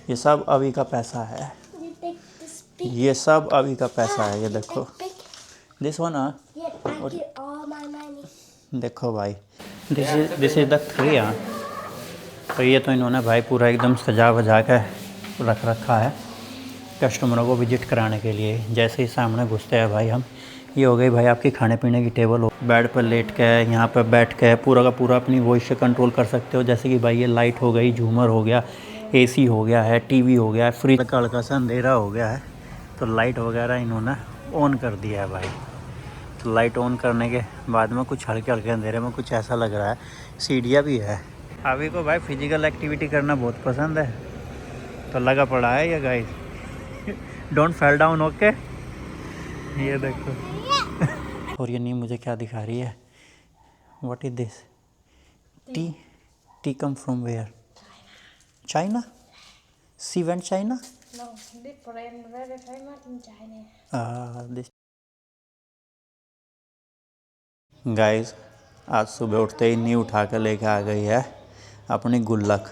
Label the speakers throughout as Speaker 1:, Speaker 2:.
Speaker 1: ये सब अभी का पैसा है, ये सब अभी का पैसा है। ये देखो दिस वन देखो भाई, दिस इज द 3 तो ये तो इन्होंने भाई पूरा एकदम सजा वजा के रख रखा है कस्टमरों को विजिट कराने के लिए। जैसे ही सामने घुसते हैं भाई हम, ये हो गई भाई आपकी खाने पीने की टेबल हो, बेड पर लेट के यहाँ पर बैठ के पूरा का पूरा अपनी वॉइस से कंट्रोल कर सकते हो। जैसे कि भाई ये लाइट हो गई, झूमर हो गया, एसी हो गया है, टीवी हो गया है, फ्रिज का हल्का सा अंधेरा हो गया है तो लाइट वगैरह इन्होंने ऑन कर दिया है भाई। तो लाइट ऑन करने के बाद में कुछ हल्के हल्के अंधेरे में कुछ ऐसा लग रहा है। सीढ़ियाँ भी है। अभी को भाई फिजिकल एक्टिविटी करना बहुत पसंद है तो लगा पड़ा है ये guys. Don't fell down, okay. ये देखो और ये नीम मुझे क्या दिखा रही है, what is this? Tea? Tea come from where? China? She went China?
Speaker 2: No, different, very famous in China.
Speaker 1: This guys आज सुबह उठते ही नी उठा कर लेके आ गई है अपनी गुल्लक।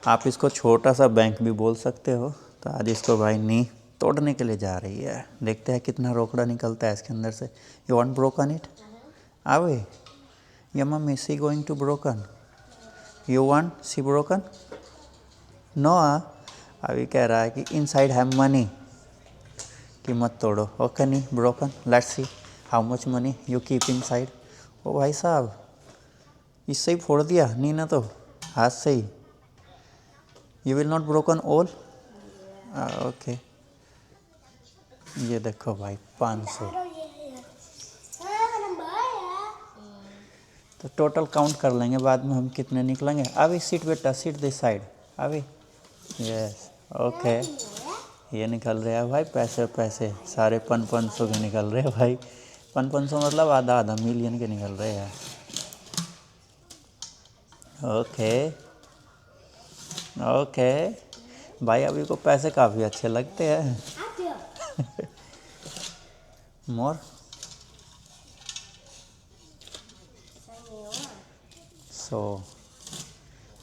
Speaker 1: आप इसको छोटा सा बैंक भी बोल सकते हो। तो आज इसको भाई नी तोड़ने के लिए जा रही है। देखते हैं कितना रोकड़ा निकलता है इसके अंदर से। You want broken it? आवे या mummy she going to broken? You want she broken? No अभी कह रहा है कि इनसाइड हैव मनी, कि मत तोड़ो। Okay knee broken, let's see how much money you keep inside. ओ भाई साहब इससे ही फोड़ दिया नी ना, तो हाथ से ही। You will not broken all? Okay. ये देखो भाई 500। तो टोटल काउंट कर लेंगे बाद में हम कितने निकलेंगे। अभी सीट बेटा, सीट दिस साइड अभी। Yes okay. ये निकल रहे हैं भाई पैसे, पैसे सारे 500 के निकल रहे हैं भाई। 500 मतलब आधा आधा मिलियन के निकल रहे हैं। ओके ओके भाई अभी को पैसे काफ़ी अच्छे लगते हैं। मोर 100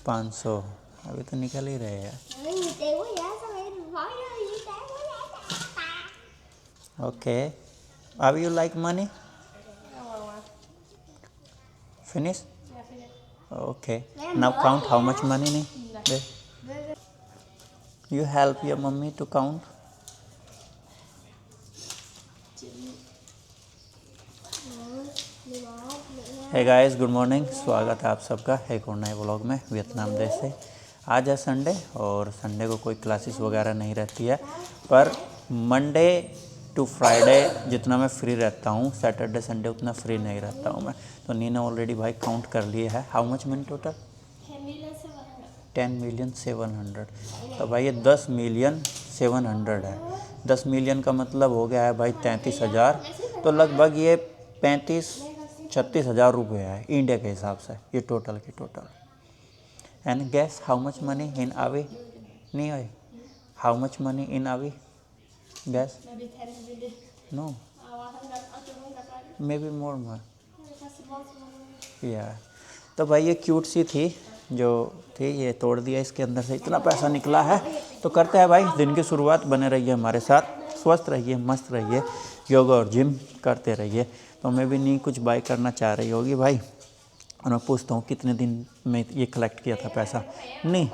Speaker 1: 500 अभी तो निकल ही रहे हैं। ओके अब you like money? Finish? Okay now count how much money नहीं। You help your mummy to count. Hey guys good morning, स्वागत है आप सबका एक और नए व्लॉग में वियतनाम देश से। आज है संडे और संडे को कोई क्लासेस वगैरह नहीं रहती है, पर मंडे टू फ्राइडे जितना मैं फ्री रहता हूँ, सैटरडे संडे उतना फ्री नहीं रहता हूँ मैं। तो नीना ऑलरेडी भाई काउंट कर लिए है। How much money total? 10,700,000। तो भाई ये 10,700,000 है। 10 मिलियन का मतलब हो गया है भाई 33,000। तो लगभग ये 35-36 हज़ार रुपये है इंडिया के हिसाब से ये टोटल की total. And guess how much money in आवी? नहीं है हाउ मच मनी इन आवी? Guess no maybe more या। तो भाई ये क्यूट सी थी जो थी, ये तोड़ दिया, इसके अंदर से इतना पैसा निकला है। तो करते हैं भाई दिन की शुरुआत, बने रहिए हमारे साथ, स्वस्थ रहिए, मस्त रहिए, योगा और जिम करते रहिए। तो मैं भी नहीं कुछ बाय करना चाह रही होगी भाई, और मैं पूछता हूँ कितने दिन में ये कलेक्ट किया था पैसा? नहीं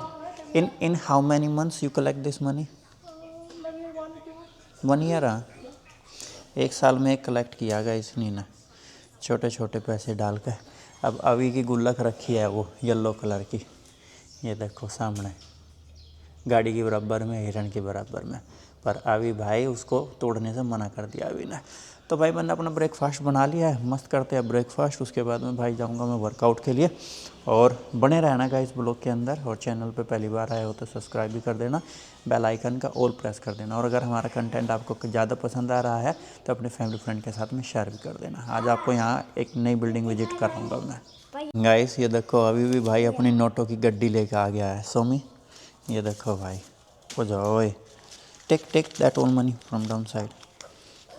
Speaker 1: in how many months you collect this money? 1 year. एक साल में एक कलेक्ट किया गया इसने ना, छोटे छोटे पैसे डाल कर। अब अभी की गुल्लक रखी है वो येलो कलर की, ये देखो सामने गाड़ी के बराबर में, हिरन के बराबर में। पर अभी भाई उसको तोड़ने से मना कर दिया अभी ने। तो भाई मैंने अपना ब्रेकफास्ट बना लिया है, मस्त करते हैं ब्रेकफास्ट। उसके बाद में भाई जाऊंगा मैं वर्कआउट के लिए। और बने रहना का इस ब्लॉग के अंदर, और चैनल पे पहली बार आए हो तो सब्सक्राइब भी कर देना, बेल आइकन का ऑल प्रेस कर देना। और अगर हमारा कंटेंट आपको ज़्यादा पसंद आ रहा है तो अपने फैमिली फ्रेंड के साथ में शेयर भी कर देना। आज आपको यहाँ एक नई बिल्डिंग विजिट कराऊँगा मैं। गाइस ये देखो अभी भी भाई अपनी नोटों की गड्डी लेके आ गया है सोमी। ये देखो भाई हो जाओ, टेक टेक दैट ओल मनी फ्रॉम डाउन साइड।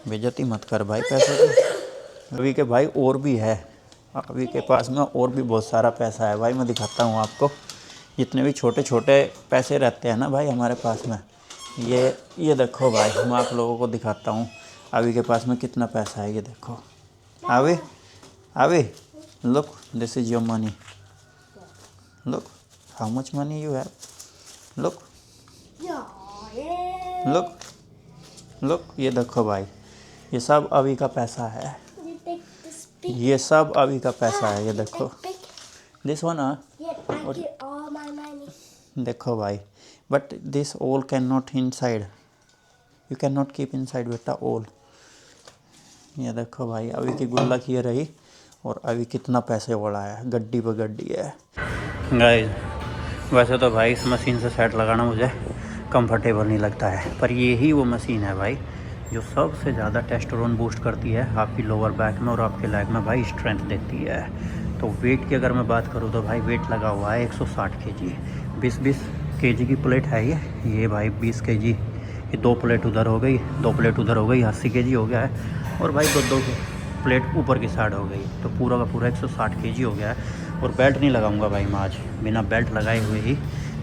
Speaker 1: बेइज्जती मत कर भाई पैसे की। अभी के भाई और भी है, अभी के पास में और भी बहुत सारा पैसा है भाई। मैं दिखाता हूँ आपको, जितने भी छोटे छोटे पैसे रहते हैं ना भाई हमारे पास में, ये देखो भाई, मैं आप लोगों को दिखाता हूँ अभी के पास में कितना पैसा है। ये देखो अभी look, this is your money, look how much money you have, look look, ये देखो भाई, ये सब अभी का पैसा है, ये सब अभी का पैसा है। ये देखो दिस वन देखो भाई, but this all can not inside, you can not keep inside बेटा all। ये देखो भाई, अभी की गुल्लक ये रही और अभी कितना पैसे बढ़ा है, गड्डी पर गड्डी है गाइस। वैसे तो भाई इस मशीन से सेट लगाना मुझे कंफर्टेबल नहीं लगता है, पर यही वो मशीन है भाई जो सबसे ज़्यादा टेस्टोस्टेरोन बूस्ट करती है आपकी लोअर बैक में और आपके लेग में भाई स्ट्रेंथ देती है। तो वेट की अगर मैं बात करूँ तो भाई वेट लगा हुआ है 160 kg, 20-20 kg की प्लेट है ये भाई 20 kg, ये 2 प्लेट उधर हो गई, 2 प्लेट उधर हो गई, 80 kg हो गया है, और भाई 2 प्लेट ऊपर की साइड हो गई, तो पूरा का पूरा 160 kg हो गया है। और बेल्ट नहीं लगाऊंगा भाई मैं आज, बिना बेल्ट लगाए हुए ही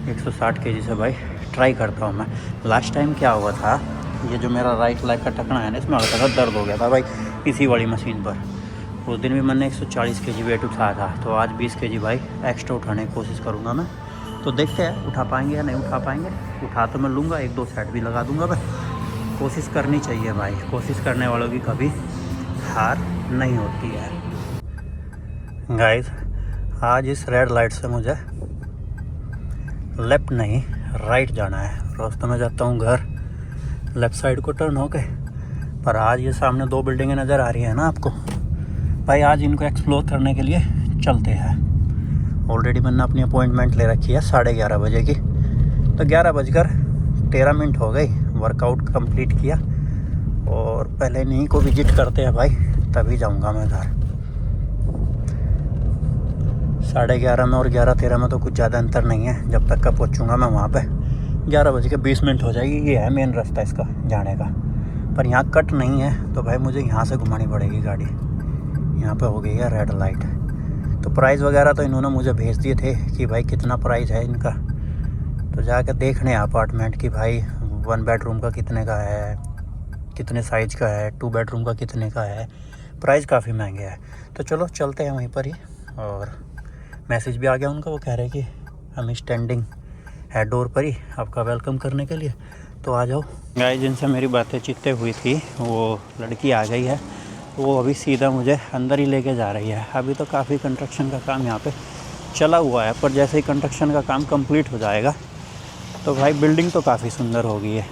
Speaker 1: 160 kg से भाई ट्राई करता हूँ मैं। लास्ट टाइम क्या हुआ था, ये जो मेरा राइट लेग का टखना है ना, इसमें हल्का सा दर्द हो गया था भाई इसी वाली मशीन पर। उस दिन भी मैंने 140 kg वेट उठाया था, तो आज 20 kg भाई एक्स्ट्रा उठाने की कोशिश करूँगा मैं। तो देखते हैं उठा पाएंगे या नहीं उठा पाएंगे, उठा तो मैं लूँगा, 1-2 सेट भी लगा दूँगा मैं। कोशिश करनी चाहिए भाई, कोशिश करने वालों की कभी हार नहीं होती है। गाइस आज इस रेड लाइट से मुझे लेफ़्ट नहीं राइट जाना है, रास्ते में जाता हूँ घर, लेफ़्ट साइड को टर्न होके। पर आज ये सामने 2 बिल्डिंगें नज़र आ रही है ना आपको भाई, आज इनको एक्सप्लोर करने के लिए चलते हैं। ऑलरेडी मैंने अपनी अपॉइंटमेंट ले रखी है 11:30 बजे की, तो 11:13 हो गई, वर्कआउट कंप्लीट किया और पहले इन्हीं को विजिट करते हैं भाई, तभी जाऊंगा मैं घर। 11:30 में और 11:13 में तो कुछ ज़्यादा अंतर नहीं है, जब तक का पहुँचूँगा मैं वहाँ पे 11:20 हो जाएगी। ये है मेन रास्ता इसका जाने का, पर यहाँ कट नहीं है, तो भाई मुझे यहाँ से घुमानी पड़ेगी गाड़ी। यहाँ पे हो गई है रेड लाइट। तो प्राइस वगैरह तो इन्होंने मुझे भेज दिए थे कि भाई कितना प्राइस है इनका, तो जाकर देखने अपार्टमेंट की भाई 1 बेडरूम का कितने का है, कितने साइज का है, 2 बेडरूम का कितने का है। प्राइस काफ़ी महंगे है, तो चलो चलते हैं वहीं पर ही। और मैसेज भी आ गया उनका, वो कह रहे कि हम स्टैंडिंग है डोर पर ही आपका वेलकम करने के लिए, तो आ जाओ। गाइस जिनसे मेरी बातें चित्ते हुई थी वो लड़की आ गई है, वो अभी सीधा मुझे अंदर ही लेके जा रही है। अभी तो काफ़ी कंस्ट्रक्शन का काम यहाँ पे चला हुआ है, पर जैसे ही कंस्ट्रक्शन का काम कंप्लीट हो जाएगा तो भाई बिल्डिंग तो काफ़ी सुंदर हो गई है।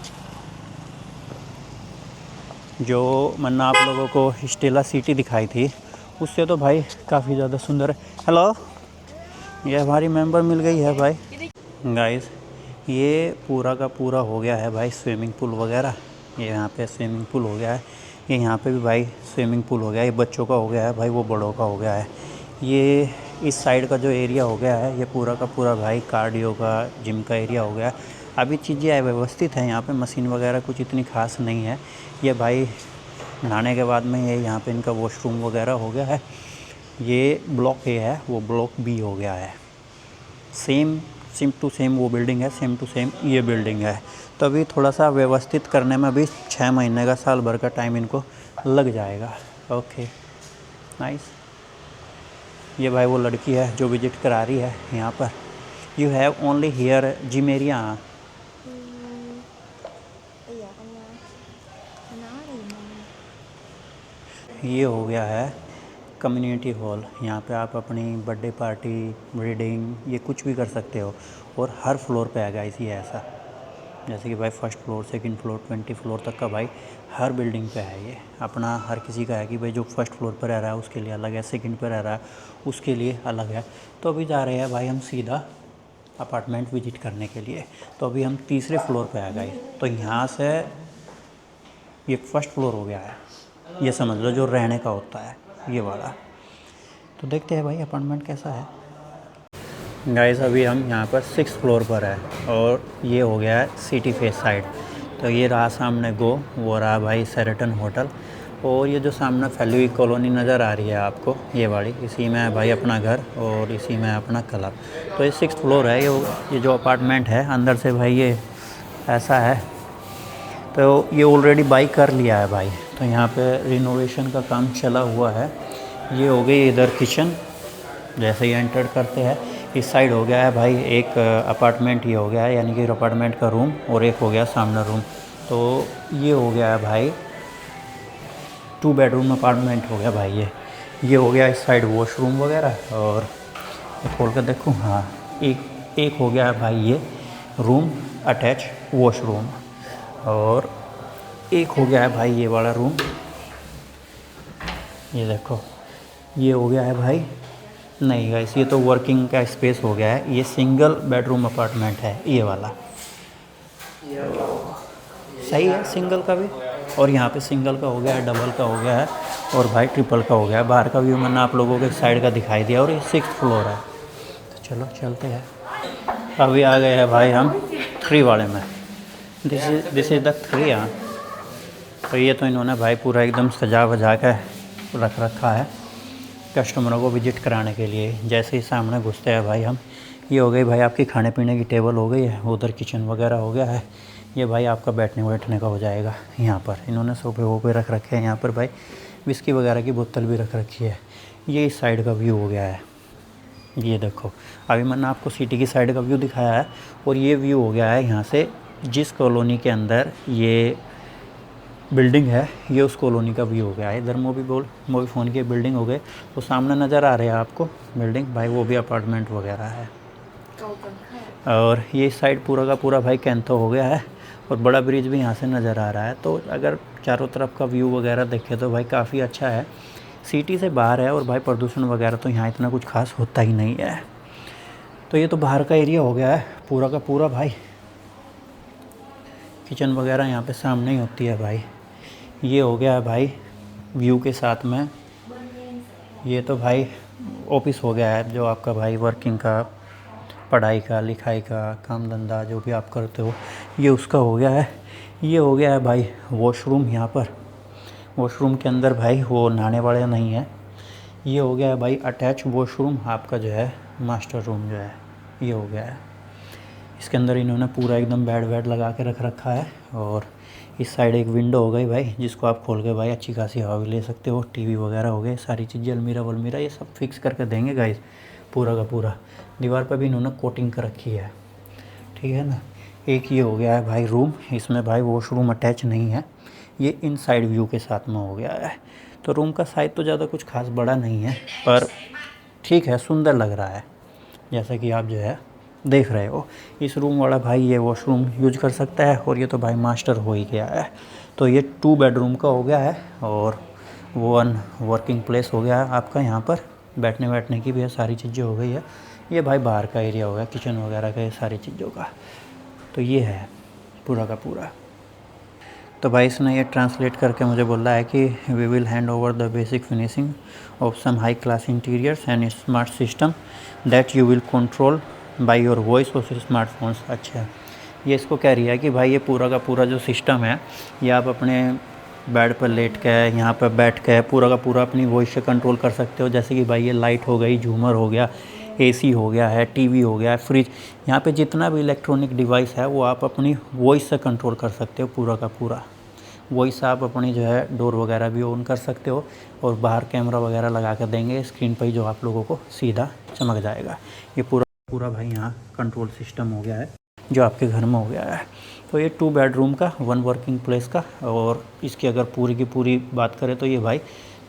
Speaker 1: जो मैंने आप लोगों को स्टेला सिटी दिखाई थी उससे तो भाई काफ़ी ज़्यादा सुंदर है। हेलो, ये हमारी मेंबर मिल गई है भाई। गाइस ये पूरा का पूरा हो गया है भाई स्विमिंग पूल वगैरह, ये यहाँ पे स्विमिंग पूल हो गया है, ये यहाँ पे भी भाई स्विमिंग पूल हो गया है, ये बच्चों का हो गया है भाई, वो बड़ों का हो गया है। ये इस साइड का जो एरिया हो गया है ये पूरा का पूरा भाई कार्डियो का जिम का एरिया हो गया है। अभी चीज़ें व्यवस्थित हैं यहाँ पे, मशीन वगैरह कुछ इतनी खास नहीं है। ये भाई नहाने के बाद में ये यहाँ पे इनका वॉशरूम वगैरह हो गया है। ये ब्लॉक ए है, वो ब्लॉक बी हो गया है। सेम टू सेम वो बिल्डिंग है, सेम टू सेम ये बिल्डिंग है। तो अभी थोड़ा सा व्यवस्थित करने में भी 6 महीने का, साल भर का टाइम इनको लग जाएगा। Okay nice. ये भाई वो लड़की है जो विजिट करा रही है यहाँ पर। You have only here gym area. ये हो गया है कम्युनिटी हॉल, यहाँ पे आप अपनी बर्थडे पार्टी, वेडिंग, ये कुछ भी कर सकते हो। और हर फ्लोर पे आएगा इसी ऐसा, जैसे कि भाई 1st floor, 2nd floor, 20 floor तक का भाई हर बिल्डिंग पे है। ये अपना हर किसी का है कि भाई जो 1st फ्लोर पर रह रहा है उसके लिए अलग है, 2nd पे रह रहा है उसके लिए अलग है। तो अभी जा रहे हैं भाई हम सीधा अपार्टमेंट विजिट करने के लिए। तो अभी हम 3रे फ्लोर पे आ गए, तो यहाँ से ये 1st फ्लोर हो गया है, ये समझ लो जो रहने का होता है ये वाला। तो देखते हैं भाई अपार्टमेंट कैसा है। गाइस अभी हम यहाँ पर 6th फ्लोर पर है और ये हो गया है सिटी फेस साइड। तो ये रहा सामने गो, वो रहा भाई शेरेटन होटल, और ये जो सामने फैली हुई कॉलोनी नज़र आ रही है आपको, ये वाली, इसी में है भाई अपना घर और इसी में है अपना क्लब। तो ये 6th फ्लोर है। ये जो अपार्टमेंट है अंदर से भाई ये ऐसा है। तो ये ऑलरेडी बाई कर लिया है भाई। तो यहाँ पे रिनोवेशन का काम चला हुआ है। ये हो गई इधर किचन, जैसे ही एंटर करते हैं इस साइड हो गया है भाई एक अपार्टमेंट, ये हो गया है यानी कि अपार्टमेंट का रूम, और एक हो गया सामने रूम। तो ये हो गया है भाई 2 बेडरूम अपार्टमेंट हो गया भाई। ये हो गया इस साइड वॉशरूम वगैरह। और खोल कर देखूँ, हाँ एक हो गया है भाई ये रूम अटैच वॉशरूम, और एक हो गया है भाई ये वाला रूम। ये देखो ये हो गया है भाई, नहीं गाइस ये तो वर्किंग का स्पेस हो गया है। ये सिंगल बेडरूम अपार्टमेंट है ये वाला, सही है सिंगल का भी। और यहाँ पे सिंगल का हो गया है, डबल का हो गया है, और भाई ट्रिपल का हो गया है। बाहर का व्यू मैंने आप लोगों के साइड का दिखाई दिया, और ये 6th फ्लोर है। तो चलो चलते हैं। अभी आ गए हैं भाई हम 3 वाले में। This is the 3। हाँ, तो ये तो इन्होंने भाई पूरा एकदम सजा वजा के रख रखा है कस्टमरों को विजिट कराने के लिए। जैसे ही सामने घुसते हैं भाई हम, ये हो गई भाई आपकी खाने पीने की टेबल हो गई है, उधर किचन वगैरह हो गया है। ये भाई आपका बैठने बैठने का हो जाएगा। यहाँ पर इन्होंने सोफे वोफे रख रखे हैं। यहाँ पर भाई विस्की वगैरह की बोतल भी रख रखी है। ये इस साइड का व्यू हो गया है। ये देखो अभी मैंने आपको सिटी की साइड का व्यू दिखाया है, और ये व्यू हो गया है यहाँ से जिस कॉलोनी के अंदर ये बिल्डिंग है, ये उस कॉलोनी का व्यू हो गया है। इधर मोबी फ़ोन की बिल्डिंग हो गए, वो सामने नज़र आ रहे हैं आपको बिल्डिंग भाई, वो भी अपार्टमेंट वगैरह है। और ये साइड पूरा का पूरा भाई कैंथो हो गया है, और बड़ा ब्रिज भी यहाँ से नज़र आ रहा है। तो अगर चारों तरफ का व्यू वगैरह देखें तो भाई काफ़ी अच्छा है। सिटी से बाहर है, और भाई प्रदूषण वगैरह तो यहाँ इतना कुछ खास होता ही नहीं है। तो ये तो बाहर का एरिया हो गया है पूरा का पूरा भाई। किचन वगैरह यहाँ पे सामने ही होती है भाई। ये हो गया है भाई व्यू के साथ में। ये तो भाई ऑफिस हो गया है, जो आपका भाई वर्किंग का, पढ़ाई का, लिखाई का, काम धंधा जो भी आप करते हो, ये उसका हो गया है। ये हो गया है भाई वॉशरूम। यहाँ पर वॉशरूम के अंदर भाई वो नहाने वाले नहीं है। ये हो गया है भाई अटैच वॉशरूम आपका जो है मास्टर रूम जो है, ये हो गया है। इसके अंदर इन्होंने पूरा एकदम बेड वेड लगा के रख रखा है। और इस साइड एक विंडो हो गई भाई, जिसको आप खोल के भाई अच्छी खासी हवा भी ले सकते हो। टीवी वगैरह हो गए, सारी चीज़ें, अलमीरा वलमीरा ये सब फिक्स करके देंगे गाइस पूरा का पूरा। दीवार पर भी इन्होंने कोटिंग कर रखी है, ठीक है ना। एक ये हो गया है भाई रूम, इसमें भाई वॉशरूम अटैच नहीं है, ये इन साइड व्यू के साथ में हो गया है। तो रूम का साइज़ तो ज़्यादा कुछ खास बड़ा नहीं है, पर ठीक है, सुंदर लग रहा है, जैसा कि आप जो है देख रहे हो। इस रूम वाला भाई ये वॉशरूम यूज कर सकता है, और ये तो भाई मास्टर हो ही गया है। तो ये 2 बेडरूम का हो गया है, और 1 वर्किंग प्लेस हो गया है आपका। यहाँ पर बैठने बैठने की भी है, सारी चीज़ें हो गई है। ये भाई बाहर का एरिया हो गया, किचन वगैरह का, ये सारी चीज़ों का। तो ये है पूरा का पूरा। तो भाई इसने ये ट्रांसलेट करके मुझे बोला है कि we will hand over the basic finishing of some high class interiors and smart system that you will control by your voice और स्मार्टफोन्स। अच्छा, ये इसको कह रही है कि भाई ये पूरा का पूरा जो सिस्टम है, ये आप अपने बेड पर लेट के, यहाँ पर बैठ के पूरा का पूरा अपनी वॉइस से कंट्रोल कर सकते हो। जैसे कि भाई ये लाइट हो गई, झूमर हो गया, एसी हो गया है, टीवी हो गया है, फ्रिज, यहाँ पे जितना भी इलेक्ट्रॉनिक डिवाइस है वो आप अपनी वॉइस से कंट्रोल कर सकते हो पूरा का पूरा। वॉइस आप अपनी जो है डोर वगैरह भी ऑन कर सकते हो, और बाहर कैमरा वगैरह लगा कर देंगे स्क्रीन पर ही, जो आप लोगों को सीधा चमक जाएगा। ये पूरा भाई यहाँ कंट्रोल सिस्टम हो गया है, जो आपके घर में हो गया है। तो ये 2 बेडरूम का, 1 वर्किंग प्लेस का, और इसकी अगर पूरी की पूरी बात करें तो ये भाई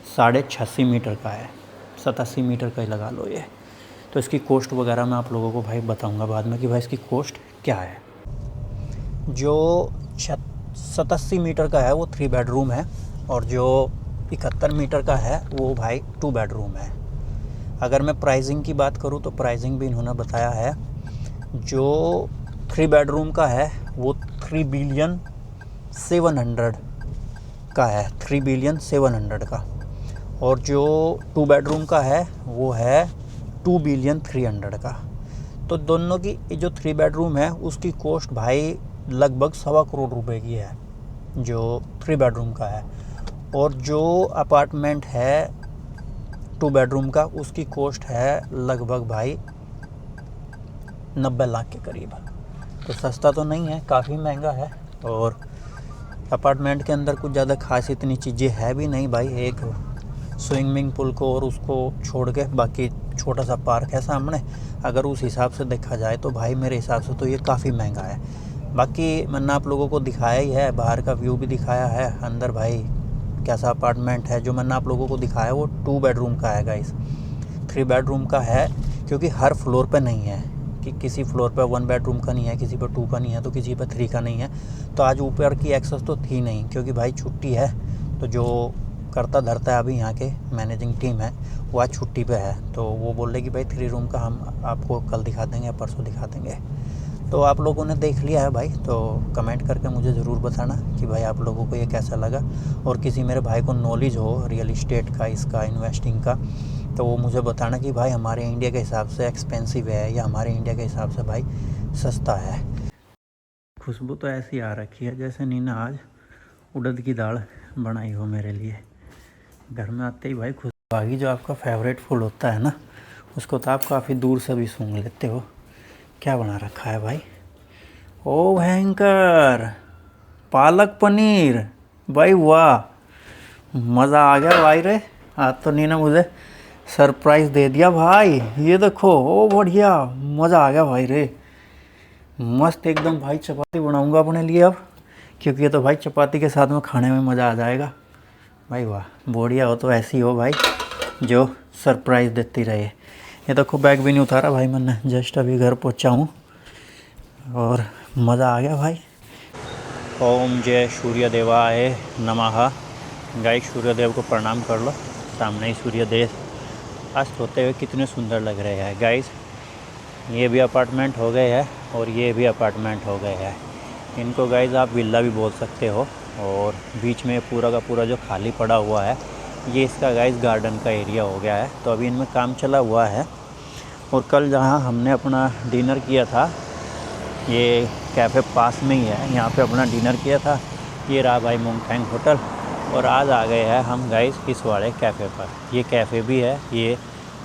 Speaker 1: 86.5 मीटर का है, 87 मीटर का ही लगा लो ये। तो इसकी कॉस्ट वगैरह मैं आप लोगों को भाई बताऊंगा बाद में कि भाई इसकी कॉस्ट क्या है। जो 87 मीटर का है वो 3 बेडरूम है, और जो 71 मीटर का है वो भाई 2 बेडरूम है। अगर मैं प्राइसिंग की बात करूँ तो प्राइसिंग भी इन्होंने बताया है। जो 3 बेडरूम का है वो 3 बिलियन 700 का है, 3 बिलियन 700 का, और जो 2 बेडरूम का है वो है 2 बिलियन 300 का। तो दोनों की जो 3 बेडरूम है उसकी कॉस्ट भाई लगभग 1.25 करोड़ रुपए की है, जो 3 बेडरूम का है। और जो अपार्टमेंट है 2 बेडरूम का उसकी कॉस्ट है लगभग भाई 90 लाख के करीब। तो सस्ता तो नहीं है, काफ़ी महंगा है। और अपार्टमेंट के अंदर कुछ ज़्यादा खास इतनी चीज़ें है भी नहीं भाई, एक स्विमिंग पूल को और उसको छोड़ के बाकी छोटा सा पार्क है सामने। अगर उस हिसाब से देखा जाए तो भाई मेरे हिसाब से तो ये काफ़ी महंगा है। बाकी मैंने आप लोगों को दिखाया ही है, बाहर का व्यू भी दिखाया है, अंदर भाई कैसा अपार्टमेंट है। जो मैंने आप लोगों को दिखाया वो 2 बेडरूम का है गाइस, 3 बेडरूम का है, क्योंकि हर फ्लोर पे नहीं है कि किसी फ्लोर पे 1 बेडरूम का नहीं है, किसी पे 2 का नहीं है, तो किसी पे 3 का नहीं है। तो आज ऊपर की एक्सेस तो थी नहीं, क्योंकि भाई छुट्टी है। तो जो करता धरता है अभी यहाँ के मैनेजिंग टीम है वो आज छुट्टी पे है, तो वो बोल रहे कि भाई 3 रूम का हम आपको कल दिखा देंगे या परसों दिखा देंगे। तो आप लोगों ने देख लिया है भाई, तो कमेंट करके मुझे ज़रूर बताना कि भाई आप लोगों को ये कैसा लगा। और किसी मेरे भाई को नॉलेज हो रियल इस्टेट का, इसका इन्वेस्टिंग का, तो वो मुझे बताना कि भाई हमारे इंडिया के हिसाब से एक्सपेंसिव है या हमारे इंडिया के हिसाब से भाई सस्ता है। खुशबू तो ऐसी आ रखी है जैसे नीना आज उड़द की दाल बनाई हो मेरे लिए। घर में आते ही भाई खुशबू आ गई। जो आपका फेवरेट फूड होता है ना, उसको तो आप काफ़ी दूर से भी सूंघ लेते हो। क्या बना रखा है भाई? ओ भयंकर पालक पनीर, भाई वाह, मज़ा आ गया भाई रे। आज तो नीना मुझे सरप्राइज़ दे दिया भाई। ये देखो, ओ बढ़िया, मज़ा आ गया भाई रे, मस्त एकदम भाई। चपाती बनाऊंगा अपने लिए अब, क्योंकि ये तो भाई चपाती के साथ में खाने में मज़ा आ जाएगा भाई। वाह, बढ़िया हो तो ऐसी हो भाई जो सरप्राइज़ देती रहे। ये देखो बैग भी नहीं उतारा भाई मैंने, जस्ट अभी घर पहुंचा हूँ और मज़ा आ गया भाई। ओम जय सूर्य देवाय नमः। गाइस सूर्यदेव को प्रणाम कर लो, सामने ही सूर्यदेव अस्त होते हुए कितने सुंदर लग रहे हैं गाइस। ये भी अपार्टमेंट हो गए हैं और ये भी अपार्टमेंट हो गए हैं। इनको गाइस आप विला भी बोल सकते हो। और बीच में पूरा का पूरा जो खाली पड़ा हुआ है ये इसका गाइस गार्डन का एरिया हो गया है। तो अभी इनमें काम चला हुआ है। और कल जहाँ हमने अपना डिनर किया था, ये कैफ़े पास में ही है, यहाँ पे अपना डिनर किया था। ये रहा भाई मुंगथैंग होटल। और आज आ गए हैं हम गाइस इस वाले कैफ़े पर। ये कैफ़े भी है, ये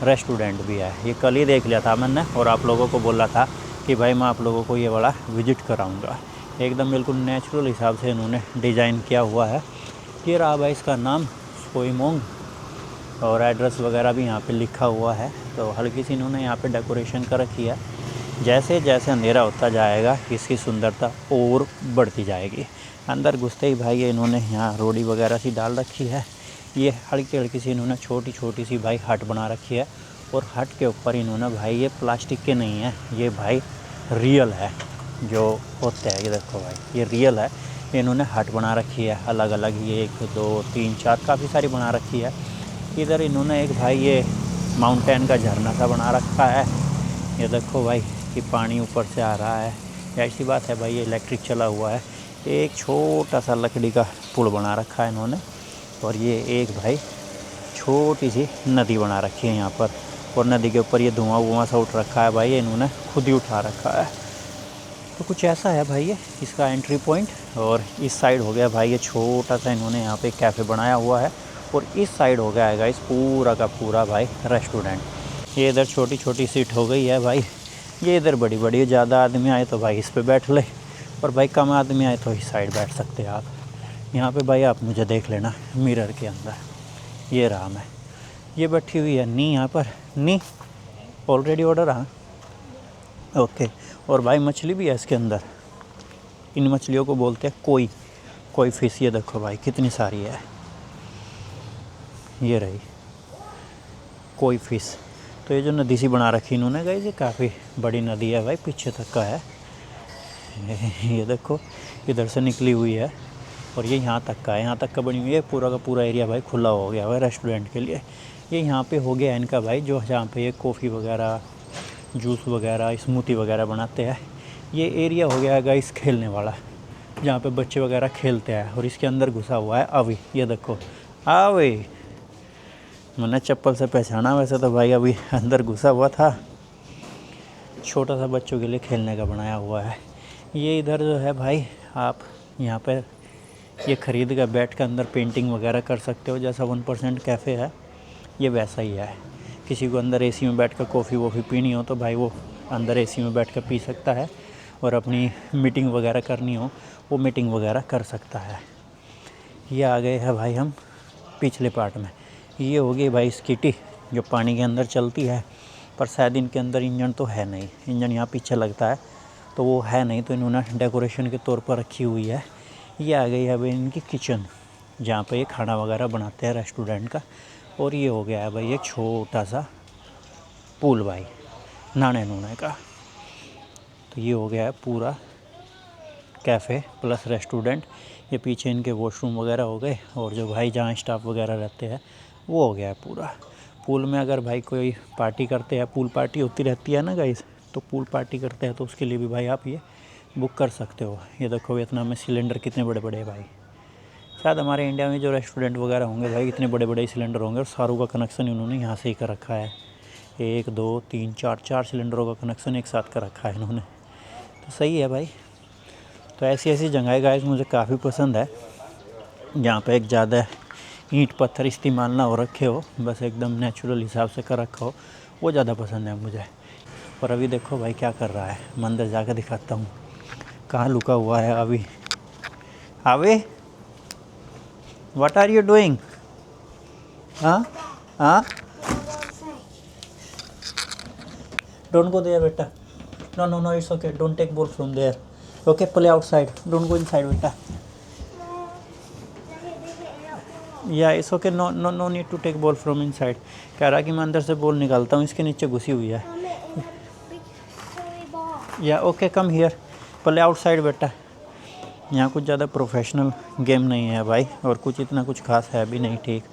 Speaker 1: रेस्टोरेंट भी है। ये कल ही देख लिया था मैंने और आप लोगों को बोला था कि भाई मैं आप लोगों को ये वाला विज़िट कराऊंगा। एकदम बिल्कुल नेचुरल हिसाब से इन्होंने डिज़ाइन किया हुआ है। ये रहा भाई इसका नाम सोईमोंग, और एड्रेस वगैरह भी यहाँ पे लिखा हुआ है। तो हल्की सी इन्होंने यहाँ पे डेकोरेशन कर रखी है। जैसे जैसे अंधेरा होता जाएगा इसकी सुंदरता और बढ़ती जाएगी। अंदर घुसते ही भाई ये इन्होंने यहाँ रोड़ी वगैरह सी डाल रखी है। ये हल्की हल्की सी इन्होंने छोटी छोटी सी भाई हट बना रखी है। और हट के ऊपर इन्होंने भाई ये प्लास्टिक के नहीं है, ये भाई रियल है जो होते हैं। ये देखो भाई ये रियल है। इन्होंने हट बना रखी है अलग अलग, ये 1 2 3 4 काफ़ी सारी बना रखी है। इधर इन्होंने एक भाई ये माउंटेन का झरना सा बना रखा है। ये देखो भाई कि पानी ऊपर से आ रहा है। ऐसी बात है भाई ये इलेक्ट्रिक चला हुआ है। एक छोटा सा लकड़ी का पुल बना रखा है इन्होंने। और ये एक भाई छोटी सी नदी बना रखी है यहाँ पर। और नदी के ऊपर ये धुआं सा उठ रखा है भाई, ये इन्होंने खुद ही उठा रखा है। तो कुछ ऐसा है भाई ये इसका एंट्री पॉइंट। और इस साइड हो गया भाई ये छोटा सा इन्होंने यहाँ पे कैफ़े बनाया हुआ है। और इस साइड हो गया है गाइस पूरा का पूरा भाई रेस्टोरेंट। ये इधर छोटी छोटी सीट हो गई है भाई, ये इधर बड़ी बड़ी। ज़्यादा आदमी आए तो भाई इस पे बैठ ले, और भाई कम आदमी आए तो इस साइड बैठ सकते हैं आप। यहाँ पे भाई आप मुझे देख लेना मिरर के अंदर, ये रहा मैं, ये बैठी हुई है नी यहाँ पर। नी ऑलरेडी ऑर्डर, हाँ ओके। और भाई मछली भी है इसके अंदर। इन मछलियों को बोलते हैं कोई फिश। ये देखो भाई कितनी सारी है, ये रही कोई फिश। तो ये जो नदी सी बना रखी इन्होंने गाइस, ये काफ़ी बड़ी नदी है भाई, पीछे तक का है। ये देखो इधर से निकली हुई है और ये यहाँ तक का है, यहाँ तक का बनी हुई है। पूरा का पूरा एरिया भाई खुला हो गया भाई रेस्टोरेंट के लिए। ये यहाँ पे हो गया इनका भाई जो जहाँ पे ये कॉफ़ी वगैरह, जूस वगैरह, स्मूदी वगैरह बनाते हैं। ये एरिया हो गया है गाइस खेलने वाला, जहाँ पे बच्चे वगैरह खेलते हैं। और इसके अंदर घुसा हुआ है अभी, ये देखो अभी मैंने चप्पल से पहचाना, वैसे तो भाई अभी अंदर घुसा हुआ था। छोटा सा बच्चों के लिए खेलने का बनाया हुआ है। ये इधर जो है भाई आप यहाँ पर ये ख़रीद कर बैठ के अंदर पेंटिंग वगैरह कर सकते हो। जैसा 1% कैफ़े है ये वैसा ही है। किसी को अंदर एसी में बैठ कर कॉफ़ी वॉफ़ी पीनी हो तो भाई वो अंदर एसी में बैठ कर पी सकता है, और अपनी मीटिंग वगैरह करनी हो वो मीटिंग वगैरह कर सकता है। ये आ गए हैं भाई हम पिछले पार्ट में। ये हो गई भाई स्कीटी जो पानी के अंदर चलती है, पर शायद इनके अंदर इंजन तो है नहीं। इंजन यहाँ पीछे लगता है तो वो है नहीं, तो इन्होंने डेकोरेशन के तौर पर रखी हुई है। ये आ गई है भाई इनकी किचन, जहाँ पे ये खाना वगैरह बनाते हैं रेस्टोरेंट का। और ये हो गया है भाई एक छोटा सा पूल भाई नहाने नूने का। तो ये हो गया है पूरा कैफ़े प्लस रेस्टोरेंट। ये पीछे इनके वॉशरूम वगैरह हो गए, और जो भाई जहाँ स्टाफ वगैरह रहते हैं वो हो गया है पूरा। पूल में अगर भाई कोई पार्टी करते हैं, पूल पार्टी होती रहती है ना गाइस, तो पूल पार्टी करते हैं तो उसके लिए भी भाई आप ये बुक कर सकते हो। ये देखो वियतनाम में सिलेंडर कितने बड़े बड़े हैं भाई। शायद हमारे इंडिया में जो रेस्टोरेंट वगैरह होंगे भाई इतने बड़े बड़े सिलेंडर होंगे, और सारों का कनेक्शन इन्होंने यहाँ से ही कर रखा है। 1 2 3 4 सिलेंडरों का कनेक्शन एक साथ कर रखा है इन्होंने, तो सही है भाई। तो ऐसी ऐसी जगह गाइस मुझे काफ़ी पसंद है, जहाँ पे एक ज़्यादा ईंट पत्थर इस्तेमाल ना हो रखे हो, बस एकदम नेचुरल हिसाब से कर रखा हो, वो ज़्यादा पसंद है मुझे। और अभी देखो भाई क्या कर रहा है, मैं अंदर जाकर दिखाता हूँ कहाँ लुका हुआ है अभी। अभी व्हाट आर यू डूइंग? हाँ हाँ, डोंट गो देयर बेटा, no no no it's okay, don't take ball from there, okay play outside, don't go inside बेटा। या it's okay, no no no need to take ball from inside. कह रहा कि मैं अंदर से बॉल निकालता हूँ, इसके नीचे घुसी हुई है। या okay come here, play outside बेटा। यहाँ कुछ ज़्यादा प्रोफेशनल गेम नहीं है भाई, और कुछ इतना कुछ खास है भी नहीं, ठीक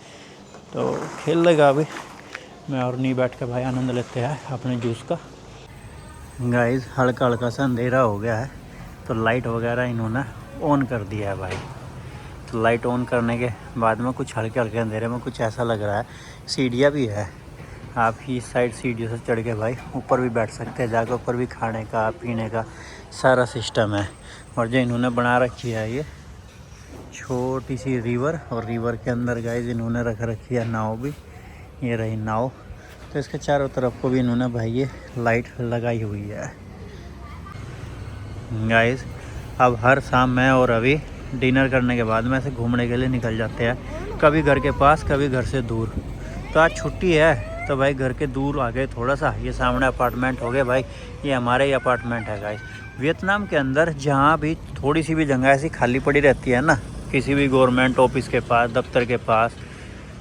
Speaker 1: तो खेल लेगा अभी। मैं और नहीं बैठ कर भाई आनंद लेते हैं अपने जूस का। गाइस हल्का हल्का सा अंधेरा हो गया है, तो लाइट वगैरह इन्होंने ऑन कर दिया है भाई। तो लाइट ऑन करने के बाद में कुछ हल्के हल्के अंधेरे में कुछ ऐसा लग रहा है। सीढ़ियाँ भी है, आप इस साइड सीढ़ियों से चढ़ के भाई ऊपर भी बैठ सकते हैं, जाकर ऊपर भी खाने का पीने का सारा सिस्टम है। और जो इन्होंने बना रखी है ये छोटी सी रिवर, और रिवर के अंदर गाइस इन्होंने रख रखी है नाव भी, ये रही नाव। तो इसके चारों तरफ को भी इन्होंने भाई ये लाइट लगाई हुई है गाइस। अब हर शाम में और अभी डिनर करने के बाद में ऐसे घूमने के लिए निकल जाते हैं, कभी घर के पास कभी घर से दूर। तो आज छुट्टी है तो भाई घर के दूर आ गए थोड़ा सा। ये सामने अपार्टमेंट हो गए भाई, ये हमारे ही अपार्टमेंट है गाइस। वियतनाम के अंदर जहाँ भी थोड़ी सी भी जगह ऐसी खाली पड़ी रहती है ना, किसी भी गवर्नमेंट ऑफिस के पास, दफ्तर के पास,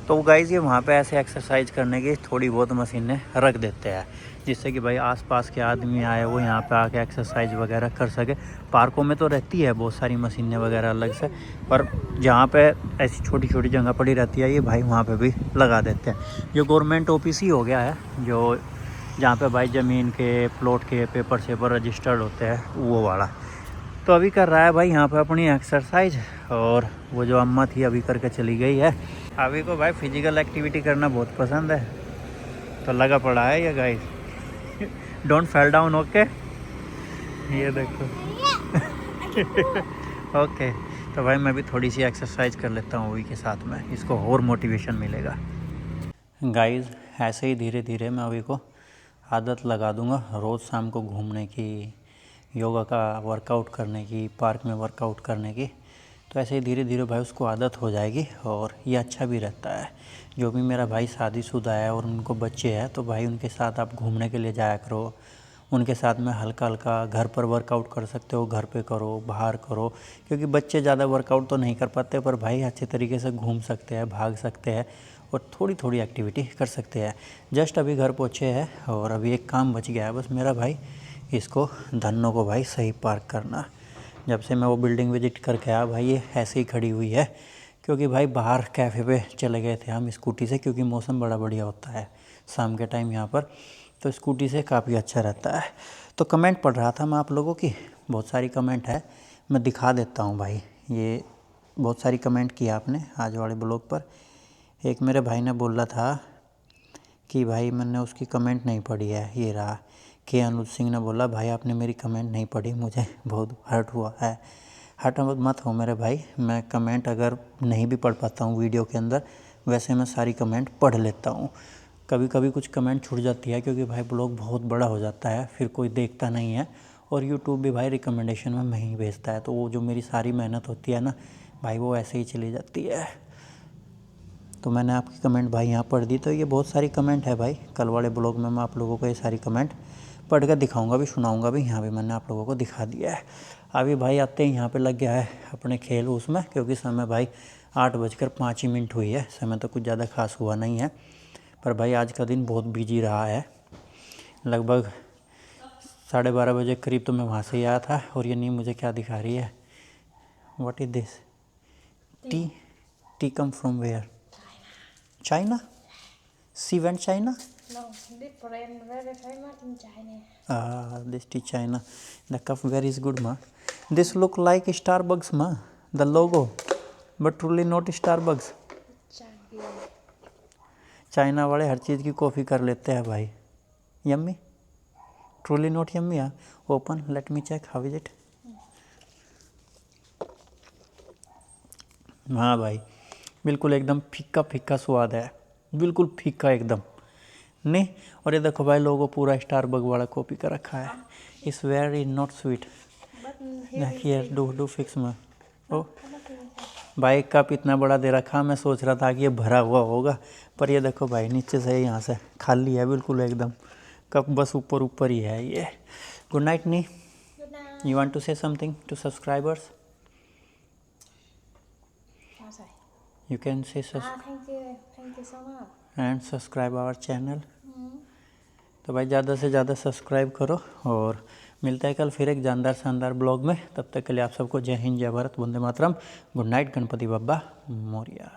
Speaker 1: तो गाइस ये वहाँ पे ऐसे एक्सरसाइज करने की थोड़ी बहुत मशीनें रख देते हैं, जिससे कि भाई आसपास के आदमी आए वो यहाँ पे आके एक्सरसाइज वगैरह कर सके। पार्कों में तो रहती है बहुत सारी मशीनें वगैरह अलग से, पर जहाँ पे ऐसी छोटी छोटी जगह पड़ी रहती है ये भाई वहाँ पे भी लगा देते हैं। जो गवर्नमेंट ऑफिस ही हो गया है, जो जहाँ पे भाई ज़मीन के प्लॉट के पेपर शेपर रजिस्टर्ड होते हैं वो वाला। तो अभी कर रहा है भाई यहाँ पे अपनी एक्सरसाइज, और वो जो अम्मा थी अभी करके चली गई है। अभी को भाई फिजिकल एक्टिविटी करना बहुत पसंद है, तो लगा पड़ा है ये guys. Don't fell down, okay. ये देखो ओके। तो भाई मैं भी थोड़ी सी एक्सरसाइज कर लेता हूँ अभी के साथ में, इसको और मोटिवेशन मिलेगा गाइस। ऐसे ही धीरे धीरे मैं अभी को आदत लगा दूंगा रोज़ शाम को घूमने की, योगा का वर्कआउट करने की, पार्क में वर्कआउट करने की। तो ऐसे ही धीरे धीरे भाई उसको आदत हो जाएगी, और ये अच्छा भी रहता है। जो भी मेरा भाई शादीशुदा है और उनको बच्चे हैं, तो भाई उनके साथ आप घूमने के लिए जाया करो। उनके साथ में हल्का हल्का घर पर वर्कआउट कर सकते हो, घर पे करो, बाहर करो, क्योंकि बच्चे ज़्यादा वर्कआउट तो नहीं कर पाते, पर भाई अच्छे तरीके से घूम सकते हैं, भाग सकते हैं, और थोड़ी थोड़ी एक्टिविटी कर सकते हैं। जस्ट अभी घर पहुँचे हैं, और अभी एक काम बच गया है बस मेरा भाई, इसको धन्नो को भाई सही पार्क करना। जब से मैं वो बिल्डिंग विजिट करके आया भाई ये ऐसे ही खड़ी हुई है, क्योंकि भाई बाहर कैफ़े पे चले गए थे हम स्कूटी से, क्योंकि मौसम बड़ा बढ़िया होता है शाम के टाइम यहाँ पर, तो स्कूटी से काफ़ी अच्छा रहता है। तो कमेंट पढ़ रहा था मैं आप लोगों की, बहुत सारी कमेंट है, मैं दिखा देता हूँ भाई। ये बहुत सारी कमेंट किया आपने आज वाले ब्लॉग पर। एक मेरे भाई ने बोला था कि भाई मैंने उसकी कमेंट नहीं पढ़ी है, ये रहा के अनुज सिंह ने बोला भाई आपने मेरी कमेंट नहीं पढ़ी, मुझे बहुत हर्ट हुआ है। हट मत हो मेरे भाई, मैं कमेंट अगर नहीं भी पढ़ पाता हूँ वीडियो के अंदर, वैसे मैं सारी कमेंट पढ़ लेता हूँ। कभी कभी कुछ कमेंट छूट जाती है क्योंकि भाई ब्लॉग बहुत बड़ा हो जाता है, फिर कोई देखता नहीं है, और यूट्यूब भी भाई रिकमेंडेशन में नहीं भेजता है, तो वो जो मेरी सारी मेहनत होती है ना भाई वो ऐसे ही चली जाती है। तो मैंने आपकी कमेंट भाई यहाँ पढ़ दी, तो ये बहुत सारी कमेंट है भाई। कल वाले ब्लॉग में मैं आप लोगों को ये सारी कमेंट पढ़ कर दिखाऊंगा भी, सुनाऊंगा भी। यहाँ भी मैंने आप लोगों को दिखा दिया है। अभी भाई आते ही यहाँ पे लग गया है अपने खेल उसमें, क्योंकि समय भाई 8:05 हुई है। समय तो कुछ ज़्यादा खास हुआ नहीं है, पर भाई आज का दिन बहुत बिजी रहा है। लगभग 12:30 बजे करीब तो मैं वहाँ से ही आया था। और ये नीम मुझे क्या दिखा रही है? What is this? Tea come from where? China? She went China?
Speaker 2: No, different, very famous in China.
Speaker 1: This tea China. The cup very is good, ma. This look like Starbucks, ma. The logo, but truly not Starbucks.
Speaker 2: Champion.
Speaker 1: China वाले हर चीज़ की coffee कर लेते हैं भाई। Yummy? Truly not yummy? Open, let me check how is it. हाँ भाई, बिल्कुल एकदम फीका फीका स्वाद है, बिल्कुल फीका एकदम नहीं। और ये देखो भाई, लोगो पूरा स्टारबक वाला कॉपी का रखा है। It's very not sweet.
Speaker 2: But
Speaker 1: here do fix में। ओ भाई, कप इतना बड़ा दे रखा, मैं सोच रहा था कि ये भरा हुआ होगा, पर ये देखो भाई नीचे से यहाँ से खाली है बिल्कुल एकदम। कप बस ऊपर ऊपर ही है ये। गुड नाइट नी।
Speaker 2: good night.
Speaker 1: You want to say something to subscribers?
Speaker 2: Sao vậy?
Speaker 1: You can say
Speaker 2: Thank you so much.
Speaker 1: and subscribe our channel. तो भाई ज़्यादा से ज़्यादा सब्सक्राइब करो, और मिलता है कल फिर एक जानदार शानदार ब्लॉग में। तब तक के लिए आप सबको जय हिंद, जय भारत, वंदे मातरम, गुड नाइट, गणपति बप्पा मोरिया।